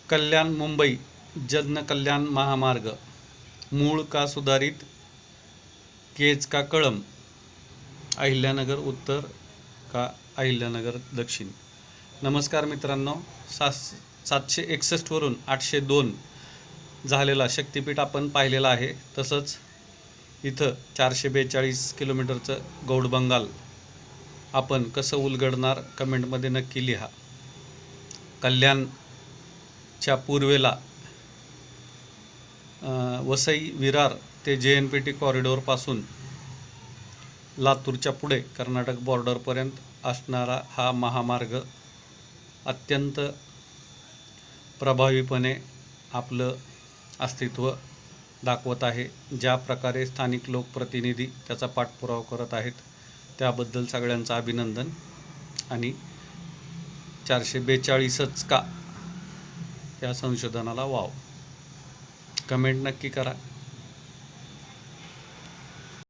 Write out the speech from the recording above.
कल्याण मुंबई जनकल्याण महामार्ग मूळ का सुधारित, केज का कळम, अहिल्यानगर उत्तर का अहिल्यानगर दक्षिण. नमस्कार मित्रांनो, 761 वरून 802 झालेला शक्तिपीठ आपण पाहिलेला आहे. तसंच इथं 442 किलोमीटरचं गौडबंगाल आपण कसं उलगडणार कमेंटमध्ये नक्की लिहा. कल्याणच्या पूर्वेला वसई विरार ते JNPT कॉरिडॉरपासून लातूरच्या पुढे कर्नाटक बॉर्डरपर्यंत असणारा हा महामार्ग अत्यंत प्रभावीपणे आपलं अस्तित्व दाखवत आहे. ज्या प्रकारे स्थानिक लोकप्रतिनिधी त्याचा पाठपुरावा करत आहेत त्याबद्दल सगळ्यांचं अभिनंदन. आणि 442च का या संशोधनाला वाव. कमेंट नक्की करा.